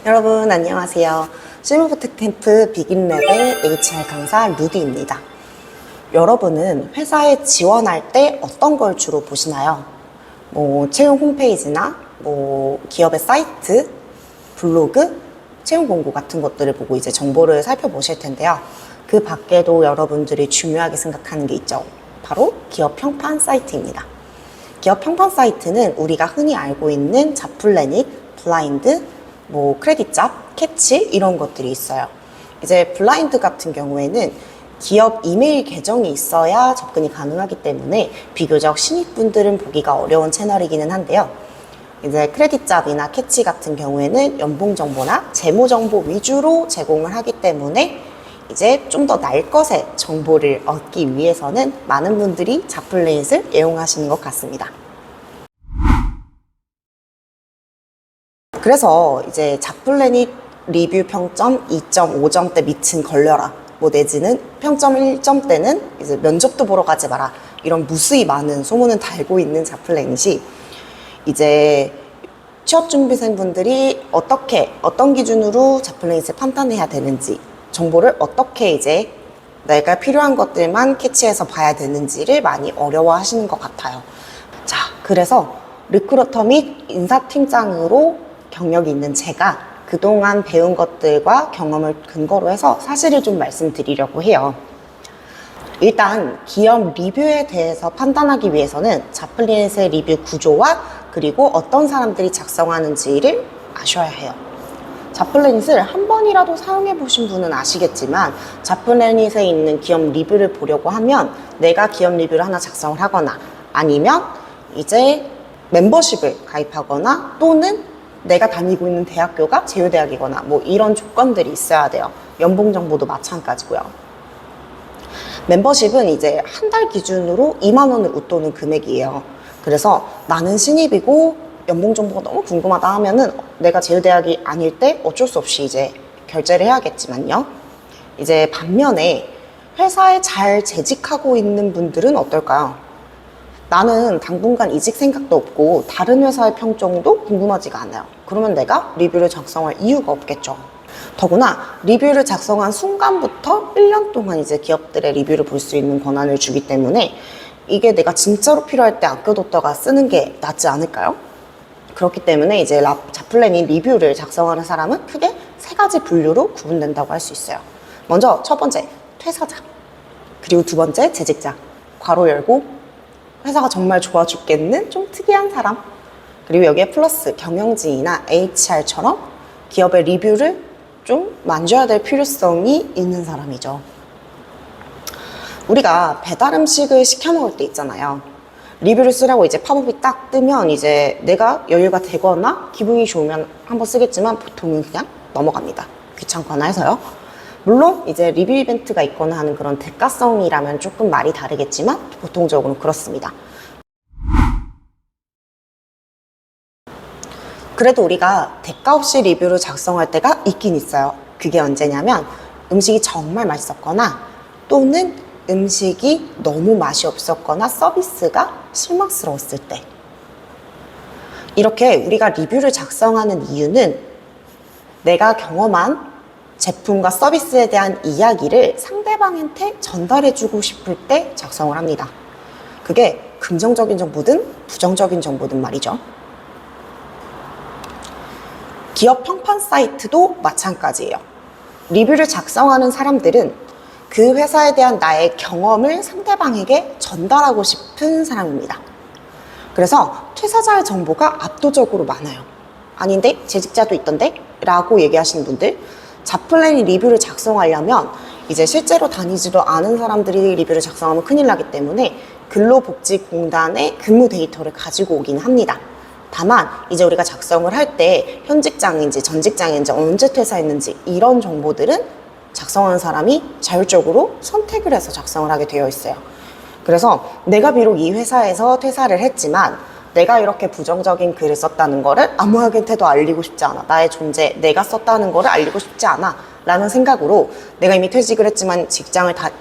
여러분 안녕하세요. 실무부터 캠프 비긴랩의 HR 강사 루디입니다. 여러분은 회사에 지원할 때 어떤 걸 주로 보시나요? 채용 홈페이지나 기업의 사이트, 블로그, 채용 공고 같은 것들을 보고 이제 정보를 살펴보실 텐데요. 그 밖에도 여러분들이 중요하게 생각하는 게 있죠. 바로 기업 평판 사이트입니다. 기업 평판 사이트는 우리가 흔히 알고 있는 잡플래닛, 블라인드, 크레딧잡, 캐치 이런 것들이 있어요. 이제 블라인드 같은 경우에는 기업 이메일 계정이 있어야 접근이 가능하기 때문에 비교적 신입분들은 보기가 어려운 채널이기는 한데요. 이제 크레딧잡이나 캐치 같은 경우에는 연봉 정보나 재무 정보 위주로 제공을 하기 때문에 이제 좀 더 날 것의 정보를 얻기 위해서는 많은 분들이 잡플래닛을 애용하시는 것 같습니다. 그래서 이제 잡플래닛 리뷰 평점 2.5점대 미친 걸려라, 내지는 평점 1점대는 이제 면접도 보러 가지 마라, 이런 무수히 많은 소문은 달고 있는 잡플래닛이 이제 취업준비생분들이 어떤 기준으로 잡플래닛을 판단해야 되는지, 정보를 어떻게 이제 내가 필요한 것들만 캐치해서 봐야 되는지를 많이 어려워하시는 것 같아요. 자, 그래서 리크루터 및 인사팀장으로 경력이 있는 제가 그동안 배운 것들과 경험을 근거로 해서 사실을 좀 말씀드리려고 해요. 일단 기업 리뷰에 대해서 판단하기 위해서는 잡플래닛의 리뷰 구조와 그리고 어떤 사람들이 작성하는지를 아셔야 해요. 잡플래닛을 한 번이라도 사용해 보신 분은 아시겠지만 잡플래닛에 있는 기업 리뷰를 보려고 하면 내가 기업 리뷰를 하나 작성을 하거나 아니면 이제 멤버십을 가입하거나 또는 내가 다니고 있는 대학교가 제휴대학이거나 이런 조건들이 있어야 돼요. 연봉 정보도 마찬가지고요. 멤버십은 이제 한 달 기준으로 2만 원을 웃도는 금액이에요. 그래서 나는 신입이고 연봉 정보가 너무 궁금하다 하면은 내가 제휴대학이 아닐 때 어쩔 수 없이 이제 결제를 해야겠지만요. 이제 반면에 회사에 잘 재직하고 있는 분들은 어떨까요? 나는 당분간 이직 생각도 없고 다른 회사의 평점도 궁금하지가 않아요. 그러면 내가 리뷰를 작성할 이유가 없겠죠. 더구나 리뷰를 작성한 순간부터 1년 동안 이제 기업들의 리뷰를 볼 수 있는 권한을 주기 때문에 이게 내가 진짜로 필요할 때 아껴뒀다가 쓰는 게 낫지 않을까요? 그렇기 때문에 이제 잡플래닛 리뷰를 작성하는 사람은 크게 3가지 분류로 구분된다고 할 수 있어요. 먼저 첫 번째, 퇴사자. 그리고 두 번째, 재직자. 괄호 열고 회사가 정말 좋아 죽겠는 좀 특이한 사람. 그리고 여기에 플러스 경영진이나 HR처럼 기업의 리뷰를 좀 만져야 될 필요성이 있는 사람이죠. 우리가 배달 음식을 시켜 먹을 때 있잖아요. 리뷰를 쓰라고 이제 팝업이 딱 뜨면 이제 내가 여유가 되거나 기분이 좋으면 한번 쓰겠지만 보통은 그냥 넘어갑니다. 귀찮거나 해서요. 물론 이제 리뷰 이벤트가 있거나 하는 그런 대가성이라면 조금 말이 다르겠지만 보통적으로 그렇습니다. 그래도 우리가 대가 없이 리뷰를 작성할 때가 있긴 있어요. 그게 언제냐면 음식이 정말 맛있었거나 또는 음식이 너무 맛이 없었거나 서비스가 실망스러웠을 때. 이렇게 우리가 리뷰를 작성하는 이유는 내가 경험한 제품과 서비스에 대한 이야기를 상대방한테 전달해주고 싶을 때 작성을 합니다. 그게 긍정적인 정보든 부정적인 정보든 말이죠. 기업 평판 사이트도 마찬가지예요. 리뷰를 작성하는 사람들은 그 회사에 대한 나의 경험을 상대방에게 전달하고 싶은 사람입니다. 그래서 퇴사자의 정보가 압도적으로 많아요. 아닌데? 재직자도 있던데? 라고 얘기하시는 분들, 잡플래닛 리뷰를 작성하려면 이제 실제로 다니지도 않은 사람들이 리뷰를 작성하면 큰일 나기 때문에 근로복지공단의 근무 데이터를 가지고 오긴 합니다. 다만 이제 우리가 작성을 할 때 현 직장인지 전 직장인지 언제 퇴사했는지 이런 정보들은 작성하는 사람이 자율적으로 선택을 해서 작성을 하게 되어 있어요. 그래서 내가 비록 이 회사에서 퇴사를 했지만 내가 이렇게 부정적인 글을 썼다는 거를 아무한테도 알리고 싶지 않아. 나의 존재, 내가 썼다는 거를 알리고 싶지 않아 라는 생각으로 내가 이미 퇴직을 했지만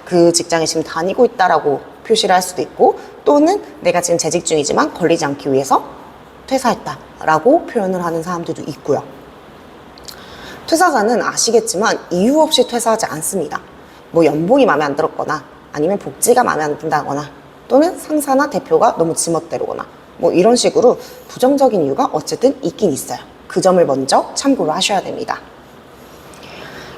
그 직장에 지금 다니고 있다라고 표시를 할 수도 있고, 또는 내가 지금 재직 중이지만 걸리지 않기 위해서 퇴사했다라고 표현을 하는 사람들도 있고요. 퇴사자는 아시겠지만 이유 없이 퇴사하지 않습니다. 뭐 연봉이 마음에 안 들었거나 아니면 복지가 마음에 안 든다거나 또는 상사나 대표가 너무 지멋대로거나 뭐 이런 식으로 부정적인 이유가 어쨌든 있긴 있어요. 그 점을 먼저 참고를 하셔야 됩니다.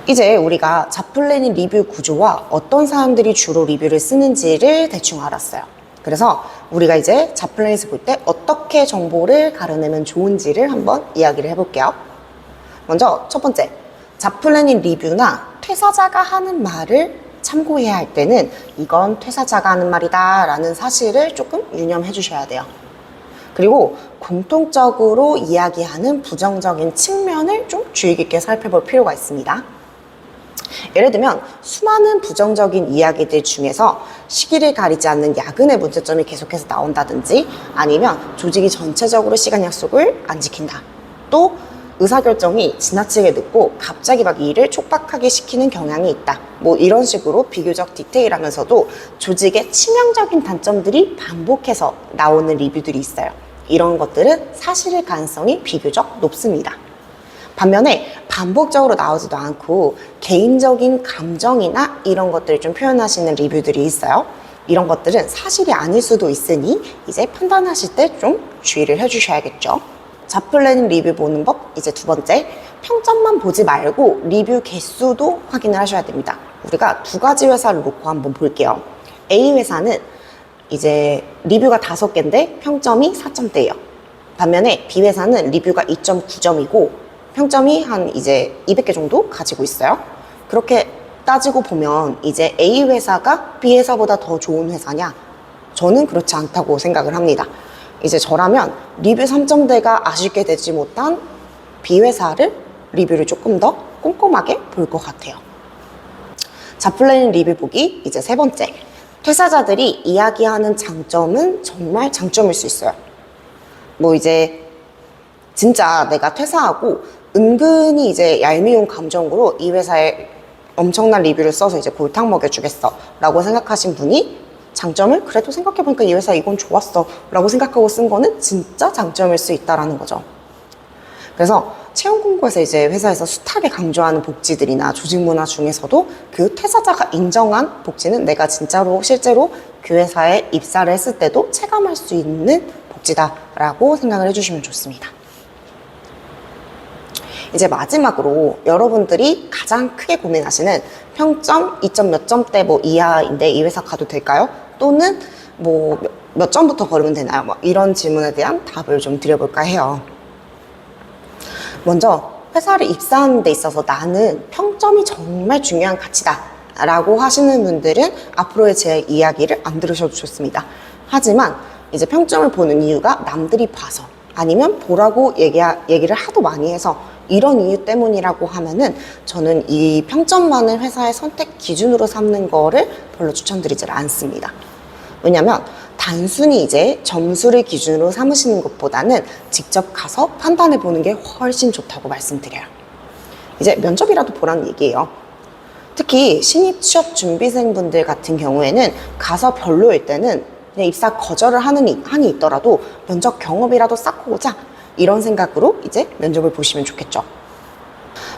이제 우리가 잡플래닛 리뷰 구조와 어떤 사람들이 주로 리뷰를 쓰는지를 대충 알았어요. 그래서 우리가 이제 잡플래닛을 볼 때 어떻게 정보를 가려내면 좋은지를 한번 이야기를 해볼게요. 먼저 첫 번째, 잡플래닛 리뷰나 퇴사자가 하는 말을 참고해야 할 때는 이건 퇴사자가 하는 말이다 라는 사실을 조금 유념해 주셔야 돼요. 그리고 공통적으로 이야기하는 부정적인 측면을 좀 주의 깊게 살펴볼 필요가 있습니다. 예를 들면 수많은 부정적인 이야기들 중에서 시기를 가리지 않는 야근의 문제점이 계속해서 나온다든지 아니면 조직이 전체적으로 시간 약속을 안 지킨다. 또 의사결정이 지나치게 늦고 갑자기 막 일을 촉박하게 시키는 경향이 있다. 뭐 이런 식으로 비교적 디테일하면서도 조직의 치명적인 단점들이 반복해서 나오는 리뷰들이 있어요. 이런 것들은 사실일 가능성이 비교적 높습니다. 반면에 반복적으로 나오지도 않고 개인적인 감정이나 이런 것들을 좀 표현하시는 리뷰들이 있어요. 이런 것들은 사실이 아닐 수도 있으니 이제 판단하실 때 좀 주의를 해주셔야겠죠. 잡플래닛 리뷰 보는 법 이제 두 번째, 평점만 보지 말고 리뷰 개수도 확인을 하셔야 됩니다. 우리가 두 가지 회사를 놓고 한번 볼게요. A 회사는 이제 리뷰가 5개인데 평점이 4점대예요. 반면에 B 회사는 리뷰가 2.9점이고 평점이 한 이제 200개 정도 가지고 있어요. 그렇게 따지고 보면 이제 A 회사가 B 회사보다 더 좋은 회사냐? 저는 그렇지 않다고 생각을 합니다. 이제 저라면 리뷰 3점대가 아쉽게 되지 못한 B 회사를 리뷰를 조금 더 꼼꼼하게 볼 것 같아요. 잡플래닛 리뷰 보기 이제 세 번째, 퇴사자들이 이야기하는 장점은 정말 장점일 수 있어요. 뭐 이제 진짜 내가 퇴사하고 은근히 이제 얄미운 감정으로 이 회사에 엄청난 리뷰를 써서 이제 골탕 먹여주겠어 라고 생각하신 분이 장점을 그래도 생각해보니까 이 회사 이건 좋았어 라고 생각하고 쓴 거는 진짜 장점일 수 있다라는 거죠. 그래서 채용 공고에서 이제 회사에서 숱하게 강조하는 복지들이나 조직 문화 중에서도 그 퇴사자가 인정한 복지는 내가 진짜로 실제로 그 회사에 입사를 했을 때도 체감할 수 있는 복지다라고 생각을 해주시면 좋습니다. 이제 마지막으로 여러분들이 가장 크게 고민하시는 평점 2점 몇 점대 뭐 이하인데 이 회사 가도 될까요? 또는 뭐 몇 점부터 거르면 되나요? 뭐 이런 질문에 대한 답을 좀 드려볼까 해요. 먼저 회사를 입사하는 데 있어서 나는 평점이 정말 중요한 가치다 라고 하시는 분들은 앞으로의 제 이야기를 안 들으셔도 좋습니다. 하지만 이제 평점을 보는 이유가 남들이 봐서 아니면 보라고 얘기를 하도 많이 해서 이런 이유 때문이라고 하면은 저는 이 평점만을 회사의 선택 기준으로 삼는 거를 별로 추천드리질 않습니다. 왜냐면 단순히 이제 점수를 기준으로 삼으시는 것보다는 직접 가서 판단해 보는 게 훨씬 좋다고 말씀드려요. 이제 면접이라도 보라는 얘기예요. 특히 신입 취업 준비생분들 같은 경우에는 가서 별로일 때는 그냥 입사 거절을 하는 한이 있더라도 면접 경험이라도 쌓고 오자 이런 생각으로 이제 면접을 보시면 좋겠죠.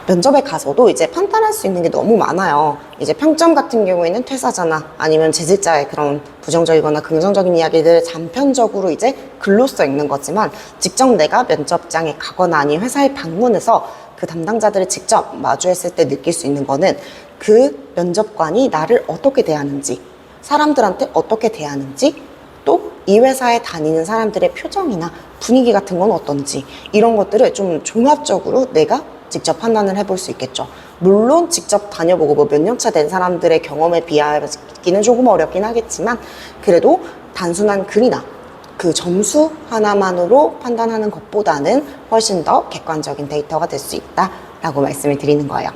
면접에 가서도 이제 판단할 수 있는 게 너무 많아요. 이제 평점 같은 경우에는 퇴사자나 아니면 재직자의 그런 부정적이거나 긍정적인 이야기들을 단편적으로 이제 글로써 읽는 거지만 직접 내가 면접장에 가거나 아니면 회사에 방문해서 그 담당자들을 직접 마주했을 때 느낄 수 있는 거는 그 면접관이 나를 어떻게 대하는지, 사람들한테 어떻게 대하는지, 또 이 회사에 다니는 사람들의 표정이나 분위기 같은 건 어떤지 이런 것들을 좀 종합적으로 내가 직접 판단을 해볼 수 있겠죠. 물론 직접 다녀보고 뭐 몇 년 차 된 사람들의 경험에 비하기는 조금 어렵긴 하겠지만 그래도 단순한 글이나 그 점수 하나만으로 판단하는 것보다는 훨씬 더 객관적인 데이터가 될 수 있다라고 말씀을 드리는 거예요.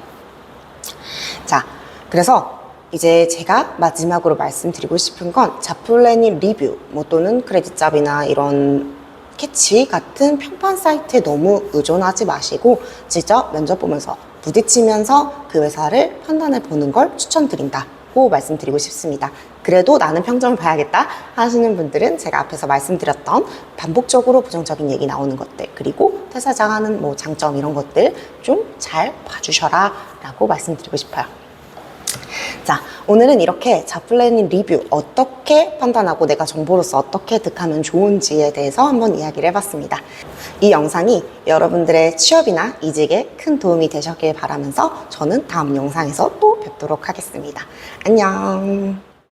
자, 그래서 이제 제가 마지막으로 말씀드리고 싶은 건 잡플래닛 리뷰 뭐 또는 크레딧잡이나 이런 캐치 같은 평판 사이트에 너무 의존하지 마시고 직접 면접 보면서 부딪히면서 그 회사를 판단해 보는 걸 추천드린다고 말씀드리고 싶습니다. 그래도 나는 평점을 봐야겠다 하시는 분들은 제가 앞에서 말씀드렸던 반복적으로 부정적인 얘기 나오는 것들 그리고 퇴사장 하는 뭐 장점 이런 것들 좀 잘 봐주셔라 라고 말씀드리고 싶어요. 자, 오늘은 이렇게 잡플래닝 리뷰 어떻게 판단하고 내가 정보로서 어떻게 득하면 좋은지에 대해서 한번 이야기를 해봤습니다. 이 영상이 여러분들의 취업이나 이직에 큰 도움이 되셨길 바라면서 저는 다음 영상에서 또 뵙도록 하겠습니다. 안녕.